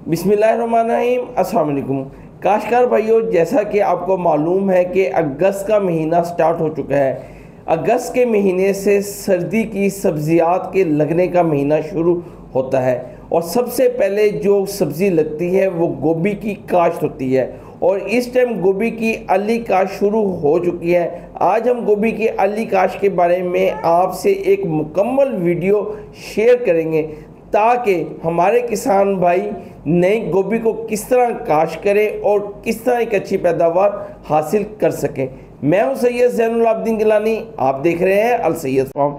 बिस्मिल्लाहिर्रहमानिर्रहीम। अस्सलाम वालेकुम काश्तकार भाइयों, जैसा कि आपको मालूम है कि अगस्त का महीना स्टार्ट हो चुका है। अगस्त के महीने से सर्दी की सब्जियात के लगने का महीना शुरू होता है और सबसे पहले जो सब्ज़ी लगती है वो गोभी की काश्त होती है और इस टाइम गोभी की अली काश्त शुरू हो चुकी है। आज हम गोभी की अली काश्त के बारे में आपसे एक मुकम्मल वीडियो शेयर करेंगे ताकि हमारे किसान भाई नई गोभी को किस तरह काश्त करें और किस तरह एक अच्छी पैदावार हासिल कर सकें। मैं हूं सैयद ज़ैनुल आबिदीन गिलानी, आप देख रहे हैं अल सैयद फार्म।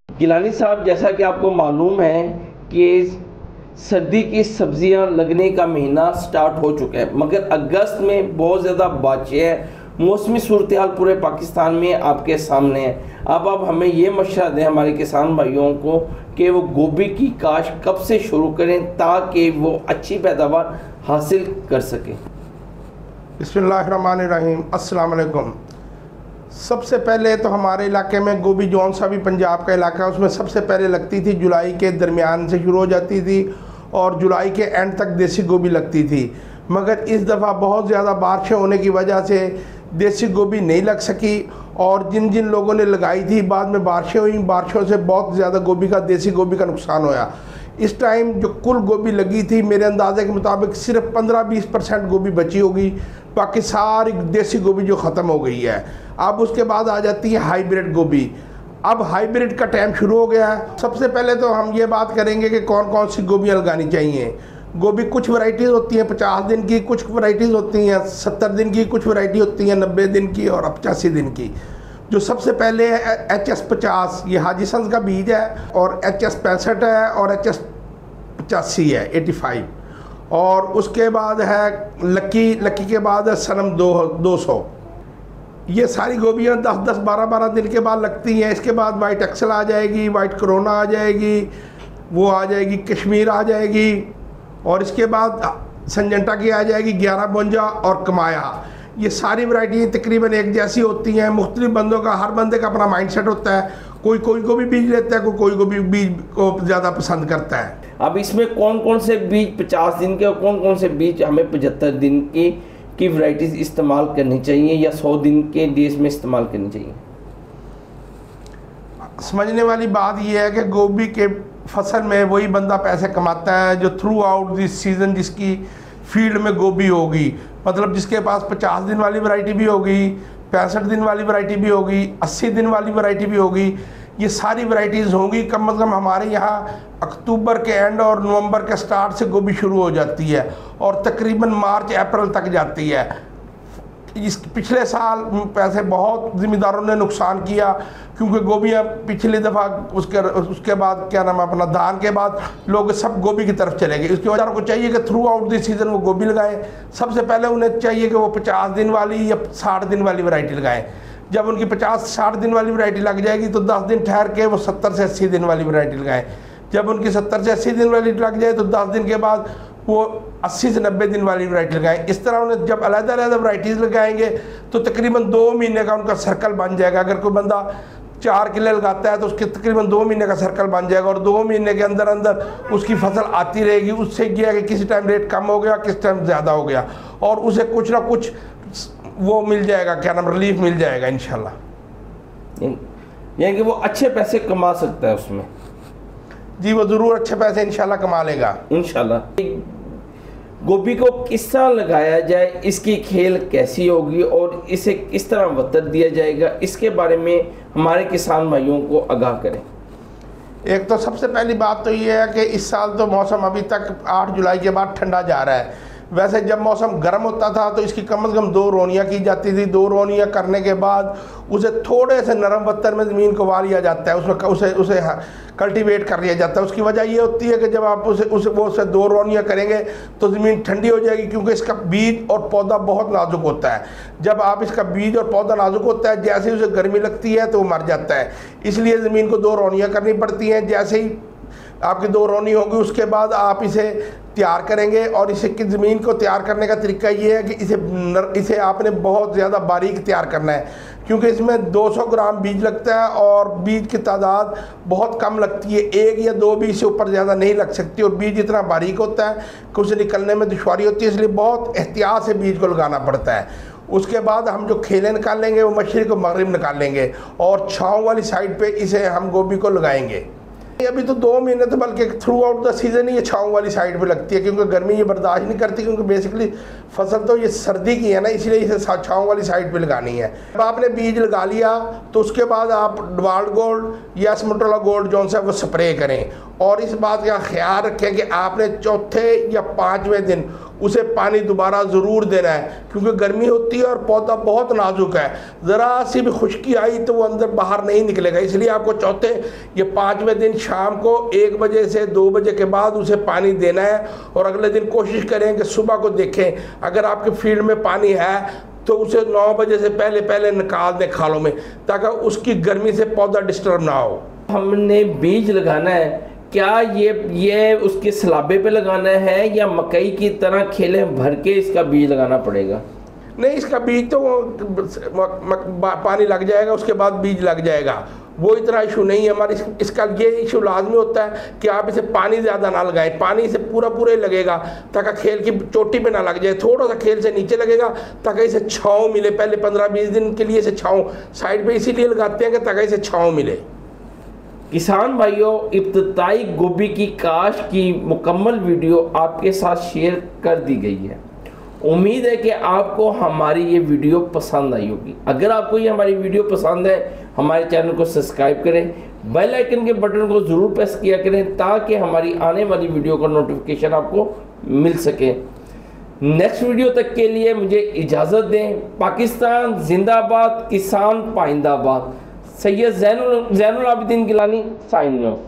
गिलानी साहब, जैसा कि आपको मालूम है कि सर्दी की सब्जियां लगने का महीना स्टार्ट हो चुका है, मगर अगस्त में बहुत ज़्यादा बाचे हैं। मौसमी सूरत हाल पूरे पाकिस्तान में आपके सामने है। अब आप हमें ये मशवरा दें हमारे किसान भाइयों को कि वो गोभी की काश्त कब से शुरू करें ताकि वो अच्छी पैदावार हासिल कर सकें। बिस्मिल्लाहिर्रहमानिर्रहीम। अस्सलाम वालेकुम। सबसे पहले तो हमारे इलाके में गोभी जौन सा भी पंजाब का इलाका है उसमें सबसे पहले लगती थी, जुलाई के दरमियान से शुरू हो जाती थी और जुलाई के एंड तक देसी गोभी लगती थी। मगर इस दफ़ा बहुत ज़्यादा बारिशें होने की वजह से देसी गोभी नहीं लग सकी और जिन जिन लोगों ने लगाई थी बाद में बारिशें हुई, बारिशों से बहुत ज़्यादा देसी गोभी का नुकसान होया। इस टाइम जो कुल गोभी लगी थी मेरे अंदाजे के मुताबिक सिर्फ 15-20% गोभी बची होगी, बाकी सारी देसी गोभी जो ख़त्म हो गई है। अब उसके बाद आ जाती है हाइब्रिड गोभी। अब हाइब्रिड का टाइम शुरू हो गया है। सबसे पहले तो हम ये बात करेंगे कि कौन कौन सी गोभियाँ लगानी चाहिए। गोभी कुछ वैरायटीज़ होती हैं 50 दिन की, कुछ वैरायटीज़ होती हैं 70 दिन की, कुछ वैरायटी होती हैं 90 दिन की और 85 दिन की। जो सबसे पहले है HS50, ये हाजी सन्स का बीज है, और HS65 है और HS85 है 85, और उसके बाद है लक्की के बाद है सनम 200। ये सारी गोभियाँ 10-10, 12-12 दिन के बाद लगती हैं। इसके बाद वाइट एक्सल आ जाएगी, वाइट कोरोना आ जाएगी, वो आ जाएगी कश्मीर आ जाएगी, और इसके बाद संजंटा की आ जाएगी 1152 और कमाया। ये सारी वैरायटी तकरीबन एक जैसी होती हैं। मुख्तलिफ बंदों का, हर बंदे का अपना माइंडसेट होता है। कोई को भी बीज लेता है, कोई को भी बीज को ज़्यादा पसंद करता है। अब इसमें कौन कौन से बीज 50 दिन के और कौन कौन से बीज हमें 75 दिन की वैरायटीज़ इस्तेमाल करनी चाहिए या 100 दिन के डेज में इस्तेमाल करनी चाहिए? समझने वाली बात यह है कि गोभी के फसल में वही बंदा पैसे कमाता है जो थ्रू आउट दिस सीज़न जिसकी फील्ड में गोभी होगी। मतलब जिसके पास 50 दिन वाली वैरायटी भी होगी, 65 दिन वाली वैरायटी भी होगी, 80 दिन वाली वैरायटी भी होगी। ये सारी वैरायटीज़ होंगी। कम से कम हमारे यहाँ अक्टूबर के एंड और नवंबर के स्टार्ट से गोभी शुरू हो जाती है और तकरीबन मार्च अप्रैल तक जाती है। इस पिछले साल पैसे बहुत ज़िम्मेदारों ने नुकसान किया क्योंकि गोभियाँ पिछली दफ़ा उसके बाद क्या नाम है अपना धान के बाद लोग सब गोभी की तरफ चले गए। इसकी वजह को चाहिए कि थ्रू आउट दिस सीज़न वो गोभी लगाएं। सबसे पहले उन्हें चाहिए कि वो 50 दिन वाली या 60 दिन वाली वैरायटी लगाएं। जब उनकी 50-60 दिन वाली वैरायटी लग जाएगी तो 10 दिन ठहर के वो 70 से 80 दिन वाली वैरायटी लगाएं। जब उनकी 70 से 80 दिन वाली लग जाए तो 10 दिन के बाद वो 80 से 90 दिन वाली वैरायटी लगाएं। इस तरह उन्हें जब अलग-अलग वैरायटीज़ लगाएंगे तो तकरीबन 2 महीने का उनका सर्कल बन जाएगा। अगर कोई बंदा 4 किले लगाता है तो उसके तकरीबन 2 महीने का सर्कल बन जाएगा और 2 महीने के अंदर अंदर उसकी फसल आती रहेगी। उससे क्या है कि किसी टाइम रेट कम हो गया, किस टाइम ज़्यादा हो गया, और उसे कुछ ना कुछ वो मिल जाएगा, क्या नाम, रिलीफ मिल जाएगा इंशाल्लाह। यानी कि वो अच्छे पैसे कमा सकता है उसमें। जी, वो ज़रूर अच्छे पैसे इंशाल्लाह कमा लेगा इंशाल्लाह। गोभी को किस तरह लगाया जाए, इसकी खेल कैसी होगी और इसे किस तरह वतर दिया जाएगा, इसके बारे में हमारे किसान भाइयों को आगाह करें। एक तो सबसे पहली बात तो ये है कि इस साल तो मौसम अभी तक 8 जुलाई के बाद ठंडा जा रहा है। वैसे जब मौसम गर्म होता था तो इसकी कम से कम 2 रोनियाँ की जाती थी। 2 रोनियाँ करने के बाद उसे थोड़े से नरम पत्थर में ज़मीन को वार लिया जाता है, उसमें उसे कल्टीवेट कर लिया जाता है। उसकी वजह ये होती है कि जब आप उसे 2 रोनियाँ करेंगे तो ज़मीन ठंडी हो जाएगी क्योंकि इसका बीज और पौधा बहुत नाजुक होता है। जब आप इसका बीज और पौधा नाजुक होता है, जैसे ही उसे गर्मी लगती है तो वो मर जाता है। इसलिए ज़मीन को 2 रोनियाँ करनी पड़ती हैं। जैसे ही आपकी 2 रोनी होगी, उसके बाद आप इसे तैयार करेंगे। और इसे की ज़मीन को तैयार करने का तरीका ये है कि इसे आपने बहुत ज़्यादा बारीक तैयार करना है, क्योंकि इसमें 200 ग्राम बीज लगता है और बीज की तादाद बहुत कम लगती है, 1 या 2 बीज से ऊपर ज़्यादा नहीं लग सकती। और बीज इतना बारीक होता है कि उसे निकलने में दुश्वारी होती है, इसलिए बहुत एहतियात से बीज को लगाना पड़ता है। उसके बाद हम जो खेले निकालेंगे वो मशरिक़ और मगरिब निकालेंगे और छाँव वाली साइड पे इसे हम गोभी को लगाएंगे। अभी तो 2 महीने तो बल्कि थ्रू आउट द सीज़न ही ये छाँव वाली साइड पे लगती है, क्योंकि गर्मी ये बर्दाश्त नहीं करती, क्योंकि बेसिकली फसल तो ये सर्दी की है ना, इसलिए इसे छाँव वाली साइड पे लगानी है। अब आपने बीज लगा लिया तो उसके बाद आप डवाल्ड गोल्ड या स्मोटोला गोल्ड जो सा वो स्प्रे करें। और इस बात का ख्याल रखें कि आपने चौथे या 5वें दिन उसे पानी दोबारा ज़रूर देना है, क्योंकि गर्मी होती है और पौधा बहुत नाजुक है, ज़रा सी भी खुश्की आई तो वो अंदर बाहर नहीं निकलेगा। इसलिए आपको चौथे या 5वें दिन शाम को 1 बजे से 2 बजे के बाद उसे पानी देना है। और अगले दिन कोशिश करें कि सुबह को देखें, अगर आपके फील्ड में पानी है तो उसे 9 बजे से पहले पहले निकाल दें खालों में, ताकि उसकी गर्मी से पौधा डिस्टर्ब ना हो। हमने बीज लगाना है, क्या ये उसके सलाबे पे लगाना है या मकई की तरह खेले भर के इसका बीज लगाना पड़ेगा? नहीं, इसका बीज तो पानी लग जाएगा, उसके बाद बीज लग जाएगा, वो इतना इशू नहीं है हमारे। इसका ये इशू लाजमी होता है कि आप इसे पानी ज़्यादा ना लगाएं, पानी इसे पूरा ही लगेगा ताकि खेल की चोटी पे ना लग जाए, थोड़ा सा खेल से नीचे लगेगा ताकि इसे छाँव मिले। पहले 15-20 दिन के लिए इसे छाँव साइड पे इसीलिए लगाते हैं कि ताकि इसे छाँव मिले। किसान भाइयों, इब्तिदाई गोभी की काश्त की मुकम्मल वीडियो आपके साथ शेयर कर दी गई है। उम्मीद है कि आपको हमारी ये वीडियो पसंद आई होगी। अगर आपको ये हमारी वीडियो पसंद है, हमारे चैनल को सब्सक्राइब करें, बेल आइकन के बटन को ज़रूर प्रेस किया करें ताकि हमारी आने वाली वीडियो का नोटिफिकेशन आपको मिल सके। नेक्स्ट वीडियो तक के लिए मुझे इजाज़त दें। पाकिस्तान जिंदाबाद, किसान पाइंदाबाद। Syed Zainul Abidin Gilani sign of.